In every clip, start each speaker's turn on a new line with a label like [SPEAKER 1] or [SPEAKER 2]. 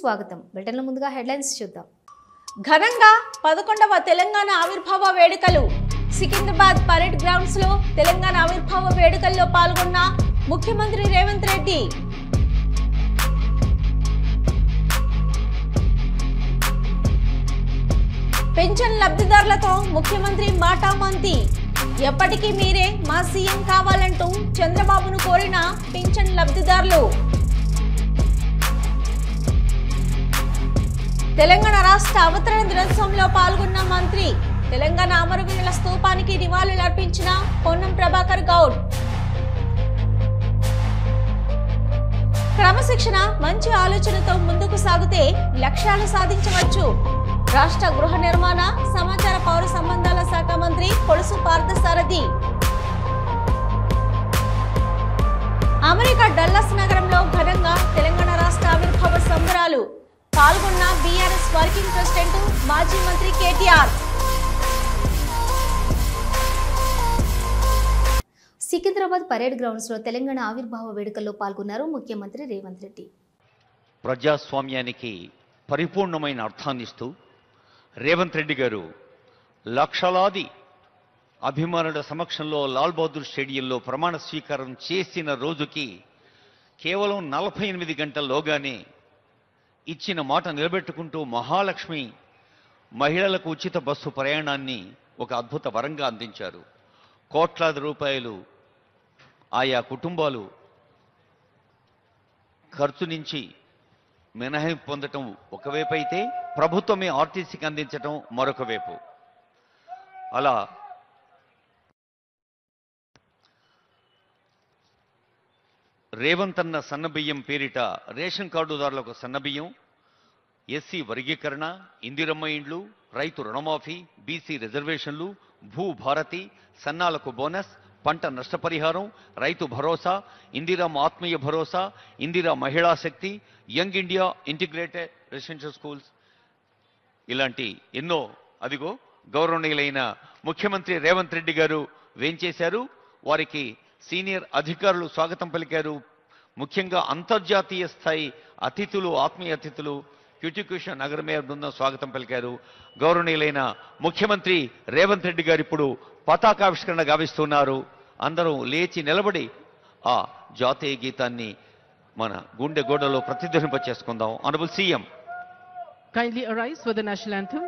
[SPEAKER 1] స్వాగతం. బులెటిన్ల ముందుగా హెడ్లైన్స్ చూద్దాం.
[SPEAKER 2] ఘనంగా 11వ తెలంగాణ ఆవిర్భావ వేడుకలు. సికింద్రాబాద్ పరేడ్ గ్రౌండ్స్ లో తెలంగాణ ఆవిర్భావ వేడుకల్లో పాల్గొన్న ముఖ్యమంత్రి రేవంత్ రెడ్డి. పెన్షన్ లబ్ధిదారులతో ముఖ్యమంత్రి మాటామంతి. ఎప్పటికీ మీరే మా సీఎం కావాలంటూ చంద్రబాబును కోరిన పెన్షన్ లబ్ధిదారులు. తెలంగాణ రాష్ట్ర అవతరణ దినోత్సవంలో పాల్గొన్న మంత్రి. తెలంగాణ అమరవీరుల స్తూపానికి నివాళులర్పించిన పొన్నం ప్రభాకర్ గౌడ్. క్రమశిక్షణ, మంచి ఆలోచనతో ముందుకు సాగితే లక్ష్యాలు సాధించవచ్చు. రాష్ట్ర గృహ నిర్మాణ, సమాచార పౌర సంబంధాల శాఖ మంత్రి కొలుసు పార్థసారథి. అమెరికా డల్లాస్ నగరంలో ఘనంగా తెలంగాణ రాష్ట్ర ఆవిర్భావ సంబరాలు. పాల్గొన్న బీఆర్ఎస్ వర్కింగ్ ప్రెసిడెంట్, మాజీ మంత్రి కేటీఆర్.
[SPEAKER 1] సికింద్రాబాద్ పరేడ్ గ్రౌండ్స్ లో తెలంగాణ ఆవిర్భావ వేడుకల్లో పాల్గొన్నారు ముఖ్యమంత్రి రేవంత్ రెడ్డి.
[SPEAKER 3] ప్రజాస్వామ్యానికి పరిపూర్ణమైన అర్థాన్నిస్తూ రేవంత్ రెడ్డి గారు లక్షలాది అభిమానుల సమక్షంలో లాల్ బహదూర్ స్టేడియంలో ప్రమాణ స్వీకారం చేసిన రోజుకి కేవలం 48 గంటల్లోగానే ఇచ్చిన మాట నిలబెట్టుకుంటూ మహాలక్ష్మి మహిళలకు ఉచిత బస్సు ప్రయాణాన్ని ఒక అద్భుత వరంగా అందించారు. కోట్లాది రూపాయలు ఆయా కుటుంబాలు ఖర్చు నుంచి మినహాయింపు పొందటం ఒకవైపు అయితే, ప్రభుత్వమే ఆర్టీసీకి అందించటం మరొక వైపు. అలా రేవంత్ అన్న సన్నబియ్యం పేరిట రేషన్ కార్డుదారులకు సన్నబియ్యం, ఎస్సీ వర్గీకరణ, ఇందిరమ్మ ఇండ్లు, రైతు రుణమాఫీ, బీసీ రిజర్వేషన్లు, భూభారతి, సన్నాలకు బోనస్, పంట నష్టపరిహారం, రైతు భరోసా, ఇందిరమ్మ ఆత్మీయ భరోసా, Indira Mahila Shakti, young India integrated residential schools, ఇలాంటి ఎన్నో అదిగో గౌరవనీయులైన ముఖ్యమంత్రి రేవంత్ రెడ్డి గారు వేంచేశారు. వారికి సీనియర్ అధికారులు స్వాగతం పలికారు. ముఖ్యంగా అంతర్జాతీయ స్థాయి అతిథులు, ఆత్మీయ అతిథులు, క్యూటిక్యూషన్ నగర మేయర్ బృందం స్వాగతం పలికారు. గౌరవనీయులైన ముఖ్యమంత్రి రేవంత్ రెడ్డి గారు ఇప్పుడు పతాకావిష్కరణ గావిస్తున్నారు. అందరూ లేచి నిలబడి ఆ జాతీయ గీతాన్ని మన గుండె గోడలో ప్రతిధ్వనింప చేసుకుందాం. Honourable CM,
[SPEAKER 4] kindly arise for the national anthem.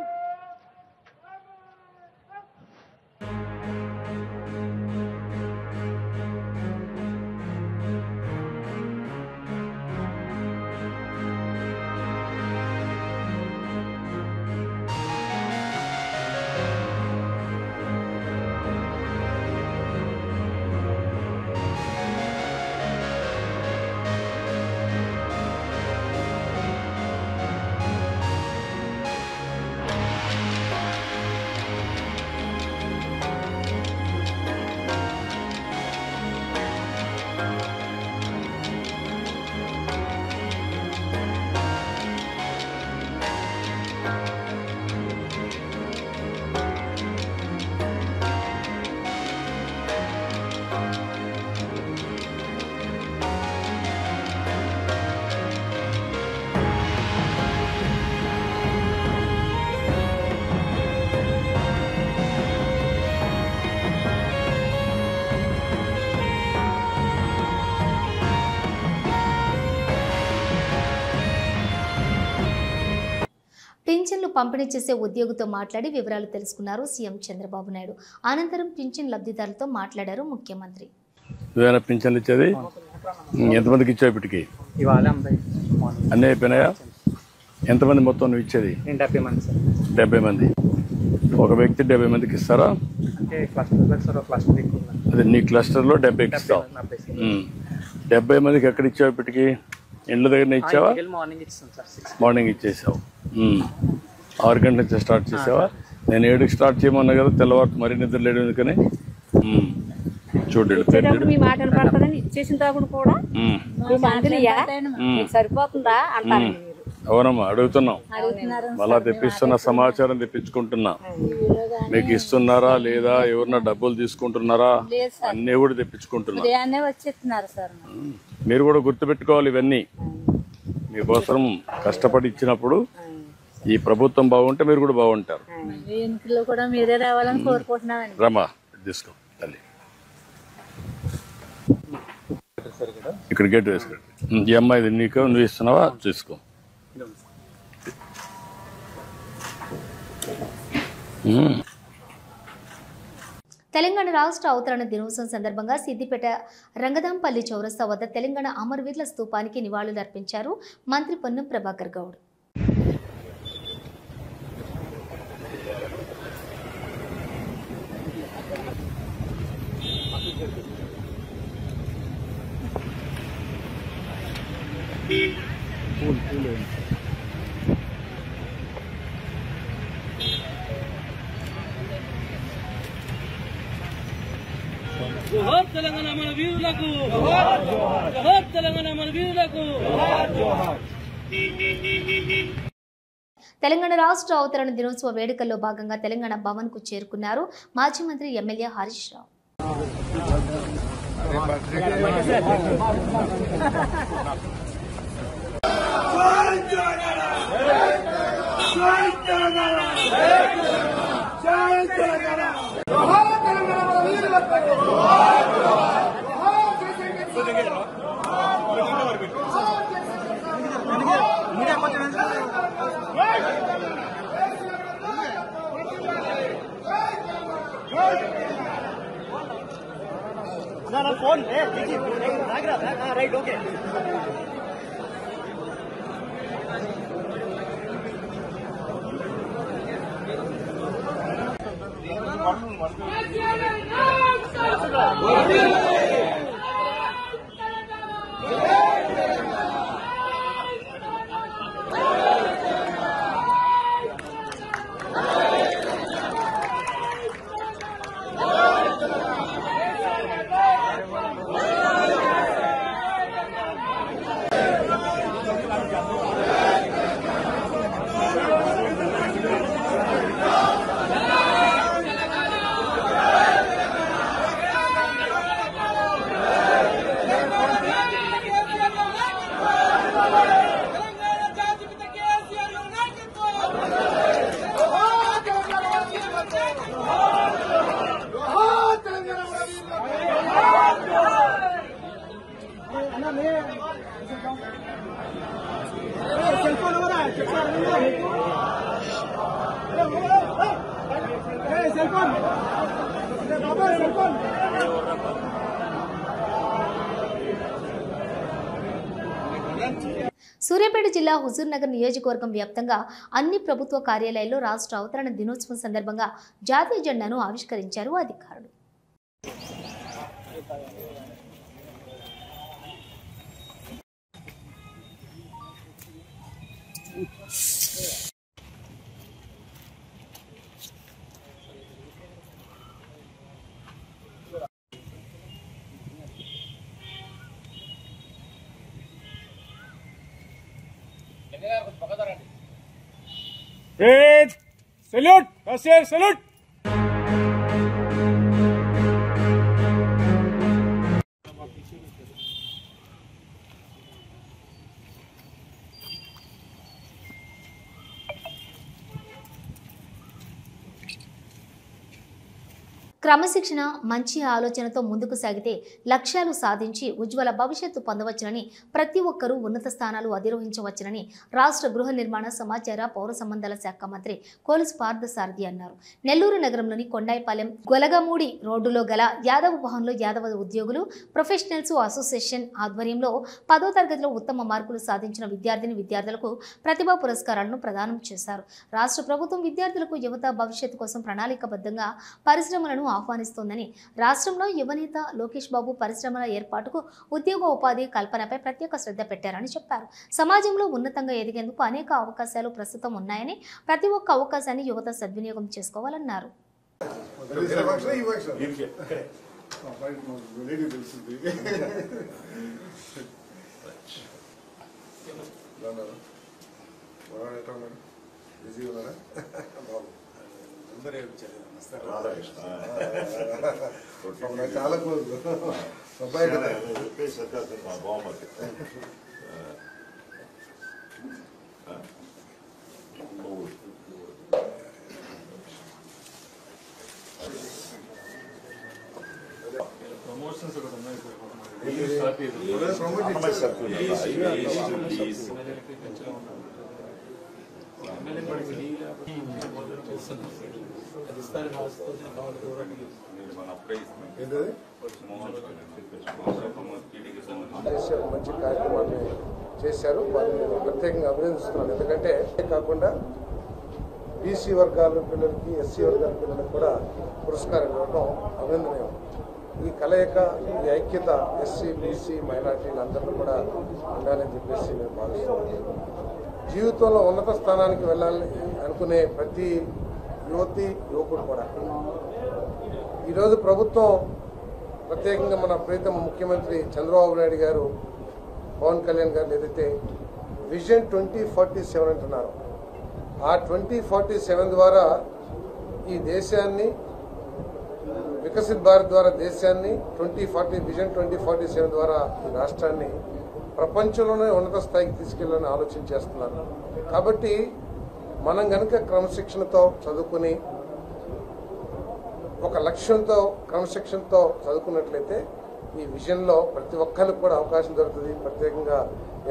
[SPEAKER 1] పింఛన్లు పంపిణీ చేసే ఉద్యోగితో మాట్లాడి వివరాలు తెలుసుకున్నారు సీఎం చంద్రబాబు నాయుడు. అనంతరం పింఛన్ లబ్ధిదారులతో మాట్లాడారు ముఖ్యమంత్రి.
[SPEAKER 5] పింఛన్లు ఇచ్చేది ఎంతమందికి ఇచ్చావు? ఇప్పటికి అన్నీ అయిపోయినాయా? ఎంతమంది మొత్తం నువ్వు ఇచ్చేది? 70 మంది. ఒక వ్యక్తి 70 మందికి ఇస్తారా? అదే నీ క్లస్టర్లో 70కి ఇస్తావు. 70 మందికి ఎక్కడ ఇచ్చావు? ఇప్పటికి ఇండ్ల దగ్గర ఇచ్చావా? మార్నింగ్ ఇచ్చేసావు. 6 గంటల నుంచి స్టార్ట్ చేసావా? నేను 7కి స్టార్ట్ చేయమన్నా కదా, తెల్లవారు మరీ నిద్ర లేడు ఎందుకని. చూడండి అవునమ్మా, అడుగుతున్నాం. మళ్ళా తెప్పిస్తున్న సమాచారం తెప్పించుకుంటున్నా. మీకు ఇస్తున్నారా లేదా, ఎవరన్నా డబ్బులు తీసుకుంటున్నారా, అన్నీ కూడా తెప్పించుకుంటున్నా. మీరు కూడా గుర్తుపెట్టుకోవాలి ఇవన్నీ. మీకోసం కష్టపడి ఇచ్చినప్పుడు ఈ ప్రభుత్వం బాగుంటే మీరు కూడా బాగుంటారు.
[SPEAKER 6] ఇంట్లో కూడా మీరే రావాలని కోరుకుంటున్నామండి.
[SPEAKER 5] రమా తీసుకో తల్లి, ఇక్కడ గేట్ వేసుకోండి. ఈ అమ్మాయి నీకు నువ్వు ఇస్తున్నావా? తీసుకో.
[SPEAKER 1] తెలంగాణ రాష్ట్ర అవతరణ దినోత్సవం సందర్భంగా సిద్దిపేట రంగదాంపల్లి చౌరస్తా వద్ద తెలంగాణ అమరవీరుల స్తూపానికి నివాళులర్పించారు మంత్రి పొన్నం ప్రభాకర్ గౌడ్.
[SPEAKER 7] జోహార్ తెలంగాణ మన వీరులకు, జోహార్ తెలంగాణ మన వీరులకు.
[SPEAKER 1] తెలంగాణ రాష్ట్ర అవతరణ దినోత్సవ వేడుకల్లో భాగంగా తెలంగాణ భవన్ కు చేరుకున్నారు మాజీ మంత్రి MLA Harish Rao.
[SPEAKER 7] Right okay. Suryapet జిల్లా హుజూర్నగర్ నియోజకవర్గం వ్యాప్తంగా అన్ని ప్రభుత్వ కార్యాలయాల్లో రాష్ట్ర అవతరణ దినోత్సవం సందర్భంగా జాతీయ జెండాను ఆవిష్కరించారు అధికారులు.
[SPEAKER 8] Salute! Salute!
[SPEAKER 1] క్రమశిక్షణ మంచి ఆలోచనతో ముందుకు సాగితే లక్ష్యాలు సాధించి ఉజ్వల భవిష్యత్తు పొందవచ్చునని, ప్రతి ఒక్కరూ ఉన్నత స్థానాలు అధిరోహించవచ్చునని రాష్ట్ర గృహ నిర్మాణ సమాచార పౌర సంబంధాల శాఖ మంత్రి కోలుసు పార్థసారథి అన్నారు. నెల్లూరు నగరంలోని కొండాయిపాలెం గొలగమూడి రోడ్డులో గల యాదవ భవన్లో యాదవ ఉద్యోగులు ప్రొఫెషనల్స్ అసోసియేషన్ ఆధ్వర్యంలో 10వ తరగతిలో ఉత్తమ మార్కులు సాధించిన విద్యార్థులకు ప్రతిభా పురస్కారాలను ప్రదానం చేశారు. రాష్ట్ర ప్రభుత్వం విద్యార్థులకు యువత భవిష్యత్తు కోసం ప్రణాళికాబద్ధంగా పరిశ్రమలను ఆహ్వానిస్తోందని, రాష్ట్రంలో యువనేత లోకేష్ బాబు పరిశ్రమల ఏర్పాటుకు ఉద్యోగ ఉపాధి కల్పనపై ప్రత్యేక శ్రద్ధ పెట్టారని చెప్పారు. సమాజంలో ఉన్నతంగా ఎదిగేందుకు అనేక అవకాశాలు ప్రస్తుతం ఉన్నాయని, ప్రతి ఒక్క అవకాశాన్ని యువత సద్వినియోగం చేసుకోవాలన్నారు.
[SPEAKER 9] చాలా మంచి కార్యక్రమాన్ని చేశారు. వారిని ప్రత్యేకంగా అభినందిస్తున్నాను. ఎందుకంటే కాకుండా బీసీ వర్గాల పిల్లలకి, ఎస్సీ వర్గాల పిల్లలకు కూడా పురస్కారం ఇవ్వడం అభినందనీయం. ఈ కలయిక, ఈ ఐక్యత ఎస్సీ, బీసీ, మైనార్టీలందరూ కూడా ఉండాలని చెప్పేసి నేను భావిస్తున్నాను. జీవితంలో ఉన్నత స్థానానికి వెళ్ళాలని అనుకునే ప్రతి యువతి, యువకుడు కూడా ఈరోజు ప్రభుత్వం, ప్రత్యేకంగా మన ప్రీతమ ముఖ్యమంత్రి చంద్రబాబు నాయుడు గారు, పవన్ కళ్యాణ్ గారు ఏదైతే విజన్ 2047 అంటున్నారు, ఆ 2047 ద్వారా ఈ దేశాన్ని, వికసిత్ భారత్ ద్వారా దేశాన్ని, విజన్ 2047 ద్వారా ఈ రాష్ట్రాన్ని ప్రపంచంలోనే ఉన్నత స్థాయికి తీసుకెళ్లాలని ఆలోచన చేస్తున్నారు. కాబట్టి మనం గనక క్రమశిక్షణతో చదువుకుని, ఒక లక్ష్యంతో, క్రమశిక్షణతో చదువుకున్నట్లయితే ఈ విజన్లో ప్రతి ఒక్కరికి కూడా అవకాశం దొరుకుతుంది. ప్రత్యేకంగా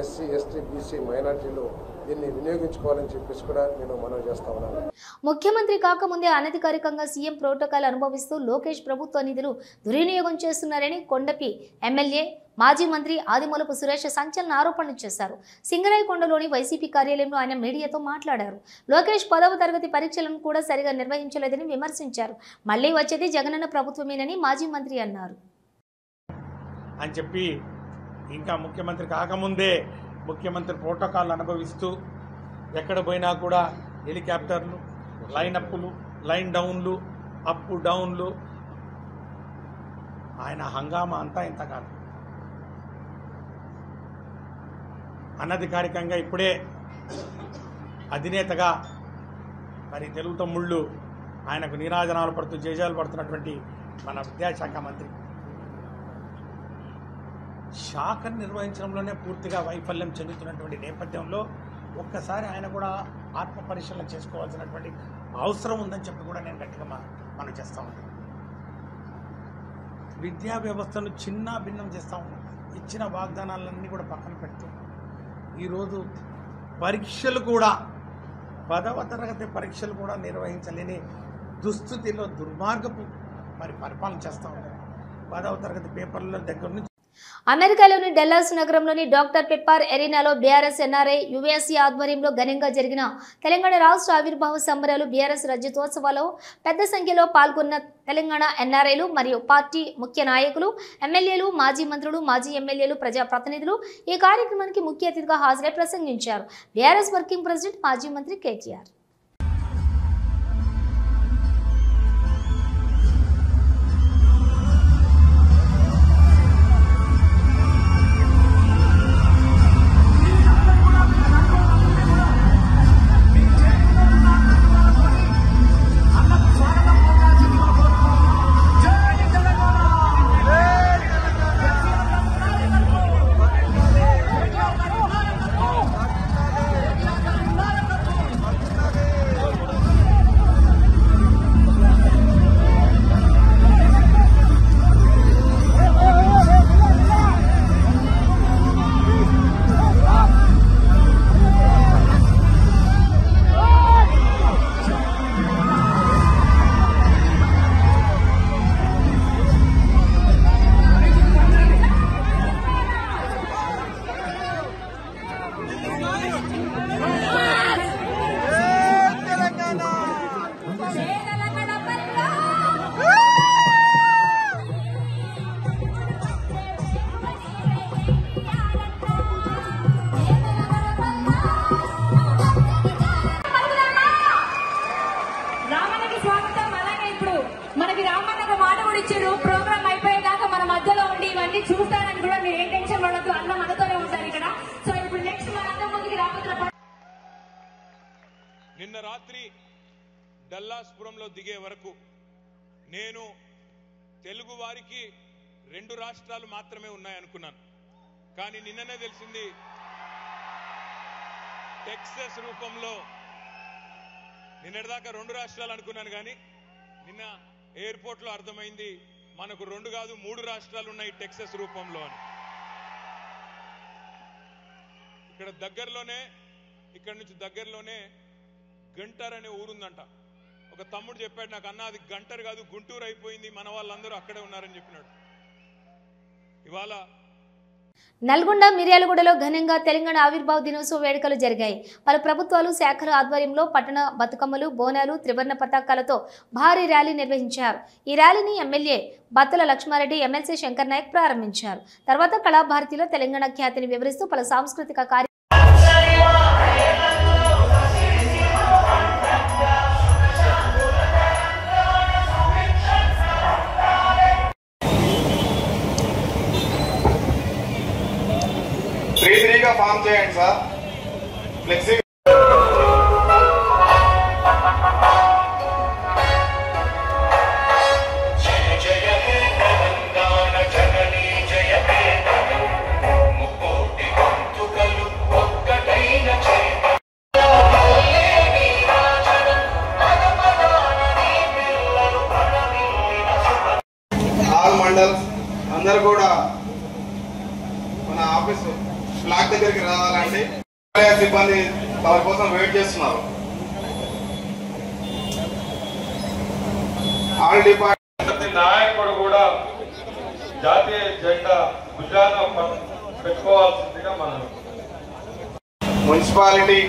[SPEAKER 9] ఎస్సీ, ఎస్టీ, బీసీ, మైనార్టీలు దీన్ని వినియోగించుకోవాలని చెప్పేసి కూడా నేను మనవి చేస్తా ఉన్నాను.
[SPEAKER 1] ముఖ్యమంత్రి కాకముందే అనధికారికంగా సీఎం ప్రోటోకాల్ అనుభవిస్తూ లోకేష్ ప్రభుత్వ నిధులు దుర్వినియోగం చేస్తున్నారని కొండపి ఎమ్మెల్యే, మాజీ మంత్రి ఆదిమూలపు సురేష్ సంచలన ఆరోపణలు చేశారు. సింగరాయకొండలోని వైసీపీ కార్యాలయంలో ఆయన మీడియాతో మాట్లాడారు. లోకేష్ 10వ తరగతి పరీక్షలను కూడా సరిగా నిర్వహించలేదని విమర్శించారు. మళ్లీ వచ్చేది జగనన్న ప్రభుత్వమేనని మాజీ మంత్రి అన్నారు.
[SPEAKER 10] అని చెప్పి ఇంకా ముఖ్యమంత్రి కాకముందే ముఖ్యమంత్రి ప్రోటోకాల్ అనుభవిస్తూ ఎక్కడ పోయినా కూడా హెలికాప్టర్లు, లైన్ అప్పులు, లైన్ డౌన్లు, అప్పు డౌన్లు, ఆయన హంగామా అంతా ఇంత కాదు. అనధికారికంగా ఇప్పుడే అధినేతగా మరి తెలుగు తమ్ముళ్ళు ఆయనకు నీరాజనాలు పడుతూ జేజాలు పడుతున్నటువంటి మన విద్యాశాఖ మంత్రి శాఖను నిర్వహించడంలోనే పూర్తిగా వైఫల్యం చెందుతున్నటువంటి నేపథ్యంలో ఒక్కసారి ఆయన కూడా ఆత్మ పరిశీలన చేసుకోవాల్సినటువంటి అవసరం ఉందని చెప్పి కూడా నేను గట్టిగా మనం చేస్తూ ఉన్నాను. విద్యా వ్యవస్థను చిన్న భిన్నం చేస్తూ ఉన్నాం. ఇచ్చిన వాగ్దానాలన్నీ కూడా పక్కన పెడుతూ ఈరోజు పరీక్షలు కూడా 10వ తరగతి పరీక్షలు కూడా నిర్వహించలేని దుస్థితిలో దుర్మార్గపు మరి పరిపాలన చేస్తూ ఉన్నారు. 10వ తరగతి పేపర్ల దగ్గర నుంచి
[SPEAKER 1] అమెరికాలోని డల్లాస్ నగరంలోని డాక్టర్ పెప్పార్ ఎరీనాలో బీఆర్ఎస్ ఎన్ఆర్ఐ యుఎస్సీ ఆధ్వర్యంలో ఘనంగా జరిగిన తెలంగాణ రాష్ట్ర ఆవిర్భావ సంబరాలు బీఆర్ఎస్ రజతోత్సవాల్లో పెద్ద సంఖ్యలో పాల్గొన్న తెలంగాణ ఎన్ఆర్ఐలు మరియు పార్టీ ముఖ్య నాయకులు, ఎమ్మెల్యేలు, మాజీ మంత్రులు, మాజీ ఎమ్మెల్యేలు, ప్రజాప్రతినిధులు ఈ కార్యక్రమానికి ముఖ్య అతిథిగా హాజరై ప్రసంగించారు. బీఆర్ఎస్ వర్కింగ్ ప్రెసిడెంట్ మాజీ మంత్రి కేటీఆర్
[SPEAKER 11] నిన్న రాత్రి డల్లాస్పురంలో దిగే వరకు నేను తెలుగు వారికి 2 రాష్ట్రాలు మాత్రమే ఉన్నాయనుకున్నాను. కానీ నిన్ననే తెలిసింది టెక్సస్ రూపంలో, నిన్నటిదాకా 2 రాష్ట్రాలు అనుకున్నాను కానీ నిన్న ఎయిర్పోర్ట్లో అర్థమైంది మనకు 2 కాదు 3 రాష్ట్రాలు ఉన్నాయి టెక్సస్ రూపంలో అని. ఇక్కడ నుంచి దగ్గరలోనే గంటర్ అనే ఊరుందంట. ఒక తమ్ముడు చెప్పాడు నాకు, అన్న అది గంటర్ కాదు గుంటూరు అయిపోయింది, మన వాళ్ళందరూ అక్కడే ఉన్నారని చెప్పినాడు. ఇవాళ
[SPEAKER 1] నల్గొండ మిర్యాలగూడలో ఘనంగా తెలంగాణ ఆవిర్భావ దినోత్సవ వేడుకలు జరిగాయి. పలు ప్రభుత్వాలు శాఖల ఆధ్వర్యంలో పట్టణ బతుకమ్మలు, బోనాలు, త్రివర్ణ పతాకాలతో భారీ ర్యాలీ నిర్వహించారు. ఈ ర్యాలీని ఎమ్మెల్యే బత్తుల లక్ష్మారెడ్డి, ఎమ్మెల్సీ శంకర్ నాయక్ ప్రారంభించారు. తర్వాత కళాభారతిలో తెలంగాణ ఖ్యాతిని వివరిస్తూ పలు సాంస్కృతిక కార్యక్రమాలు
[SPEAKER 12] ఫామ్ చేయండి సార్. ఫ్లెక్సీ ఆల్ మండల్స్ అందరూ కూడా మన ఆఫీస్ ఫ్లాగ్ దగ్గరికి రావాలండి. సిబ్బంది వారి కోసం వెయిట్ చేస్తున్నారు. ఆల్ డిపార్ట్మెంట్ నాయకుడు కూడా జాతీయ జెండా భుజాన పెట్టుకోవాల్సిందిగా మనం మున్సిపాలిటీ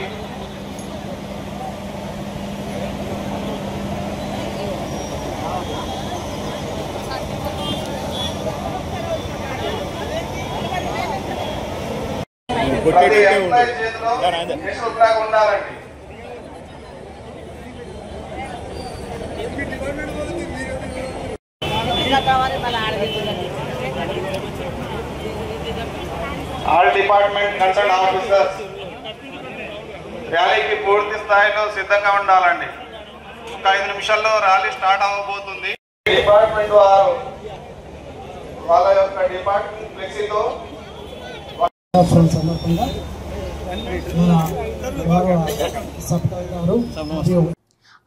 [SPEAKER 12] ప్రతి ఎంప్లాయీ చేతిలో నేషనల్ ఫ్లాగ్ ఉండాలండి. ఆల్ డిపార్ట్మెంట్ కన్సర్న్ ఆఫీసర్స్ ర్యాలీకి పూర్తి స్థాయిలో సిద్ధంగా ఉండాలండి. ఒక 5 నిమిషాల్లో ర్యాలీ స్టార్ట్ అవ్వబోతుంది. డిపార్ట్మెంట్ వారు వాళ్ళ యొక్క డిపార్ట్మెంట్ ఫ్లెక్సీతో
[SPEAKER 13] సందర్భంగా గౌరవ సర్కార్ గారు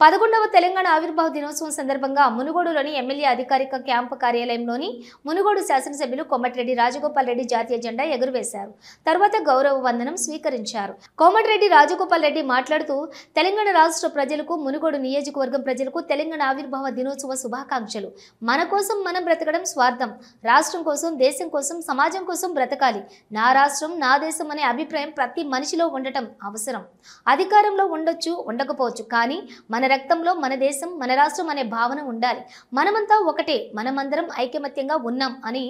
[SPEAKER 1] 11వ తెలంగాణ ఆవిర్భావ దినోత్సవం సందర్భంగా మునుగోడులోని ఎమ్మెల్యే అధికారిక క్యాంపు కార్యాలయంలోని మునుగోడు శాసనసభ్యులు కోమటిరెడ్డి రాజగోపాల్ రెడ్డి జాతీయ జెండా ఎగురవేశారు. తర్వాత గౌరవ వందనం స్వీకరించారు. కోమటిరెడ్డి రాజగోపాల్ రెడ్డి మాట్లాడుతూ తెలంగాణ రాష్ట్ర ప్రజలకు, మునుగోడు నియోజకవర్గం ప్రజలకు తెలంగాణ ఆవిర్భావ దినోత్సవ శుభాకాంక్షలు. మన కోసం మనం బ్రతకడం స్వార్థం. రాష్ట్రం కోసం, దేశం కోసం, సమాజం కోసం బ్రతకాలి. నా రాష్ట్రం, నా దేశం అనే అభిప్రాయం ప్రతి మనిషిలో ఉండటం అవసరం. అధికారంలో ఉండొచ్చు, ఉండకపోవచ్చు, కానీ మన రక్తంలో మన దేశం, మన రాష్ట్రం అనే భావన ఉండాలి. మనమంతా ఒకటే, మనమందరం ఐకమత్యంగా ఉన్నాం అని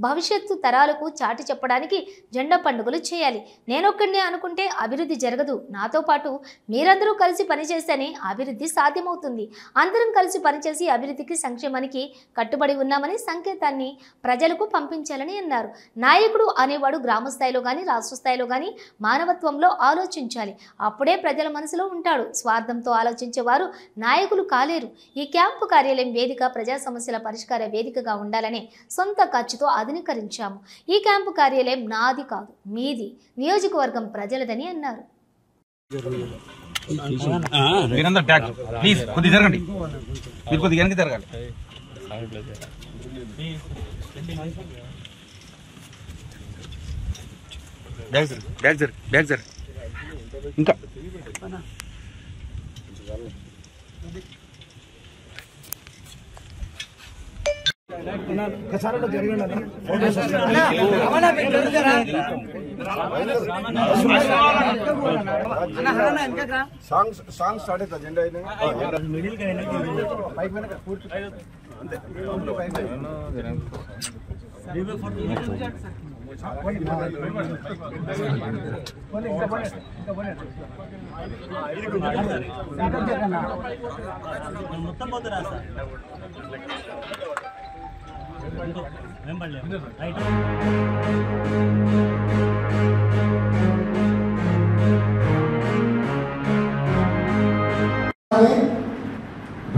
[SPEAKER 1] భవిష్యత్తు తరాలకు చాటి చెప్పడానికి జెండా పండుగలు చేయాలి. నేనొక్కడినే అనుకుంటే అభివృద్ధి జరగదు. నాతో పాటు మీరందరూ కలిసి పనిచేస్తేనే అభివృద్ధి సాధ్యమవుతుంది. అందరం కలిసి పనిచేసి అభివృద్ధికి, సంక్షేమానికి కట్టుబడి ఉన్నామని సంకేతాన్ని ప్రజలకు పంపించాలని అన్నారు. నాయకుడు అనేవాడు గ్రామ స్థాయిలో కానీ, రాష్ట్ర స్థాయిలో కానీ మానవత్వంలో ఆలోచించాలి. అప్పుడే ప్రజల మనసులో ఉంటాడు. స్వార్థంతో ఆలోచించేవారు నాయకులు కాలేరు. ఈ క్యాంపు కార్యాలయం వేదిక ప్రజా సమస్యల పరిష్కార వేదికగా ఉండాలని సొంత ఖర్చుతో ఆధునీకరించాము. ఈ క్యాంపు కార్యాలయం నాది కాదు, మీది, నియోజకవర్గం ప్రజలదని అన్నారు.
[SPEAKER 12] ఇంకా సాంగ్ స్టార్ట్ అవుతుంది. జెండా
[SPEAKER 14] మొత్తం పోతురా సార్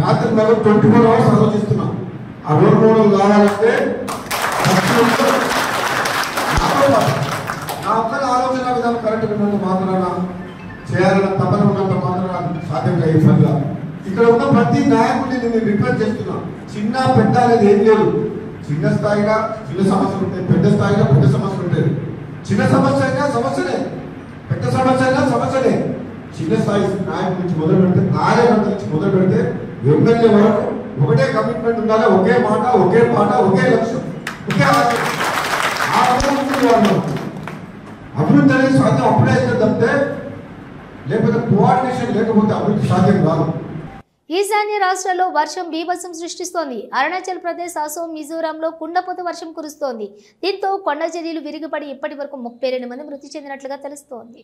[SPEAKER 9] రాత్రి 24 hours ఆలోచిస్తున్నాం. ఆ రోడ్ మోడల్ కావాలంటే నా ఒక్కరి ఆలోచన విధానం కరెక్ట్ ఉన్నంత మాత్రాన, చేయాలన్న తపన ఉన్నంత మాత్రాన సాధ్యం కాదు. ఫలిగా ఇక్కడ ఉన్న ప్రతి నాయకుడిని నేను రిక్వెస్ట్ చేస్తున్నా. చిన్న పెద్ద అనేది ఏం లేదు. చిన్న స్థాయిగా చిన్న సమస్యలు ఉంటాయి, పెద్ద స్థాయిగా పెద్ద సమస్యలు ఉంటాయి. చిన్న సమస్య అయినా సమస్యనే,
[SPEAKER 15] పెద్ద సమస్యలే చిన్న స్థాయి నాయకుల నుంచి మొదలు పెడితే కార్యకర్తల నుంచి మొదలు పెడితే ఎమ్మెల్యే వరకు ఒకటే కమిట్మెంట్ ఉండాలి, ఒకే మాట, ఒకే పాట, ఒకే లక్ష్యం, ఒకే ఆలోచన. ఆ అభివృద్ధి అనేది సాధ్యం అప్పుడే అయితే తప్పితే లేకపోతే కోఆర్డినేషన్ లేకపోతే అభివృద్ధి సాధ్యం కాదు.
[SPEAKER 1] ఈశాన్య రాష్ట్రాల్లో వర్షం బీభత్సం సృష్టిస్తోంది. అరుణాచల్ ప్రదేశ్, అసోం, మిజోరాంలో కుండపోత వర్షం కురుస్తోంది. దీంతో కొండ చర్యలు విరిగిపడి ఇప్పటి వరకు 32 మంది మృతి చెందినట్లుగా తెలుస్తోంది.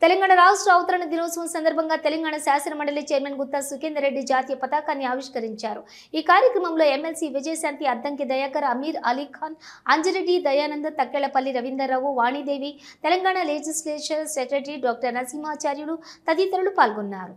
[SPEAKER 1] తెలంగాణ రాష్ట్ర అవతరణ దినోత్సవం సందర్భంగా తెలంగాణ శాసన మండలి చైర్మన్ గుత్తా సుఖేందర్ రెడ్డి జాతీయ పతాకాన్ని ఆవిష్కరించారు. ఈ కార్యక్రమంలో MLC Vijayashanti, Addanki Dayakar, Ameer Ali Khan, Anjireddy, Dayanand, Thakkallapalli Ravinder Rao, Vanidevi, Telangana legislature secretary doctor Narasimhacharyulu తదితరులు పాల్గొన్నారు.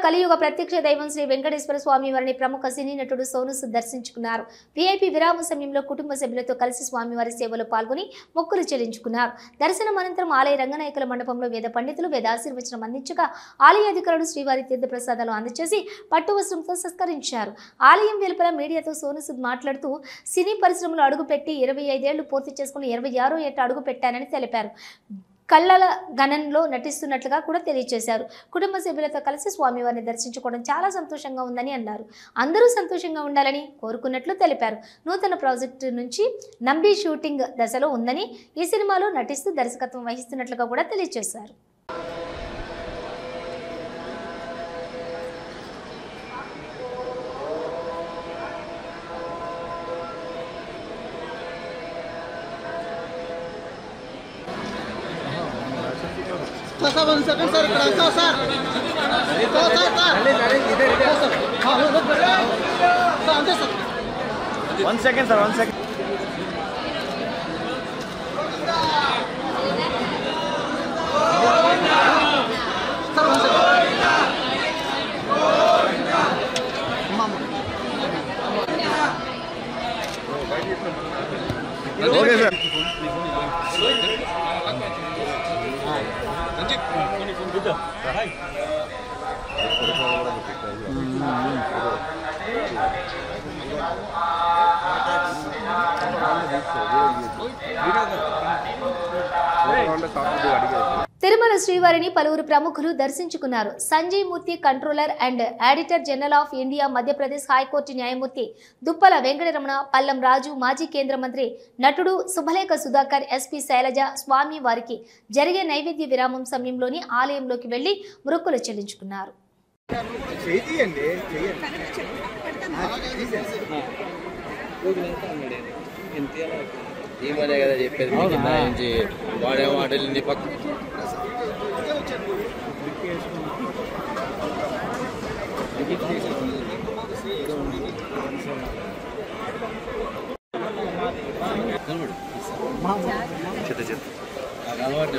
[SPEAKER 1] కలియుగ ప్రత్యక్ష దైవం శ్రీ వెంకటేశ్వర స్వామి వారిని ప్రముఖ సినీ నటుడు సోను సూద్ దర్శించుకున్నారు. వీఐపీ విరామ సమయంలో కుటుంబ సభ్యులతో కలిసి స్వామివారి సేవలో పాల్గొని మొక్కులు చెల్లించుకున్నారు. దర్శనం అనంతరం ఆలయ రంగనాయకుల మండపంలో వేద పండితులు వేదాశీర్వచనం అందించగా ఆలయ అధికారులు శ్రీవారి తీర్థ ప్రసాదాలు అందజేసి పట్టు వస్త్రంతో సత్కరించారు. ఆలయం వెలుపల మీడియాతో సోను సూద్ మాట్లాడుతూ సినీ పరిశ్రమలో అడుగుపెట్టి 25 ఏళ్లు పూర్తి చేసుకుని 26వ ఏట అడుగు పెట్టానని తెలిపారు. కళ్ళల గణంలో నటిస్తున్నట్లుగా కూడా తెలియజేశారు. కుటుంబ సభ్యులతో కలిసి స్వామివారిని దర్శించుకోవడం చాలా సంతోషంగా ఉందని అన్నారు. అందరూ సంతోషంగా ఉండాలని కోరుకున్నట్లు తెలిపారు. నూతన ప్రాజెక్టు నుంచి నంబి షూటింగ్ దశలో ఉందని, ఈ సినిమాలో నటిస్తూ దర్శకత్వం వహిస్తున్నట్లుగా కూడా తెలియజేశారు.
[SPEAKER 16] 1 second, sir. 1 second. Okay, sir.
[SPEAKER 1] Tirumala శ్రీవారిని పలువురు ప్రముఖులు దర్శించుకున్నారు. Sanjay Murthy, controller and auditor general of India, Madhya Pradesh high court న్యాయమూర్తి దుప్పల వెంకటరమణ, పల్లం రాజు, మాజీ కేంద్ర మంత్రి నటుడు శుభలేఖ సుధాకర్, ఎస్పీ శైలజ స్వామి వారికి జరిగే నైవేద్య విరామం సమయంలోని ఆలయంలోకి వెళ్లి మొక్కులు చెల్లించుకున్నారు.
[SPEAKER 17] ఈ మధ్య కదా చెప్పేది నుంచి వాడే మాటలు పక్క చెత్త చెత్త అలవాటు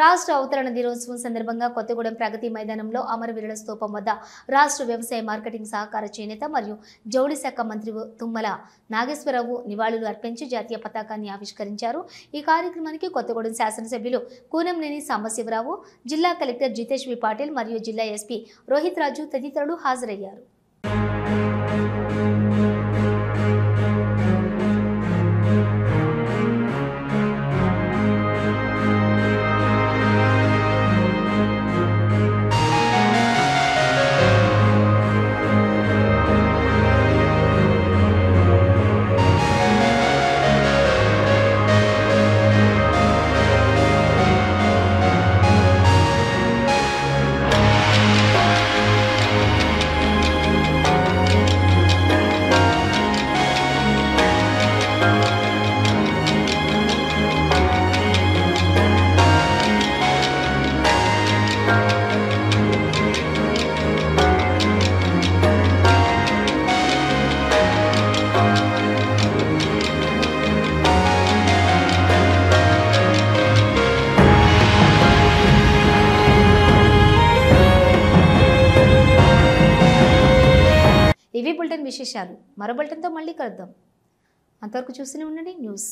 [SPEAKER 1] రాష్ట్ర అవతరణ దినోత్సవం సందర్భంగా కొత్తగూడెం ప్రగతి మైదానంలో అమరవీరుల స్తూపం వద్ద రాష్ట్ర వ్యవసాయ మార్కెటింగ్ సహకార చేనేత మరియు జౌళి శాఖ మంత్రి తుమ్మల నాగేశ్వరరావు నివాళులు అర్పించి జాతీయ పతాకాన్ని ఆవిష్కరించారు. ఈ కార్యక్రమానికి కొత్తగూడెం శాసనసభ్యులు కూనంనేని సాంబశివరావు, జిల్లా కలెక్టర్ జితేష్ వి పాటిల్ మరియు జిల్లా ఎస్పీ రోహిత్ రాజు తదితరులు హాజరయ్యారు. ఇవి బులెటిన్ విశేషాలు. మరో బులెటిన్తో మళ్ళీ కలుద్దాం. అంతవరకు చూస్తూనే ఉండండి న్యూస్.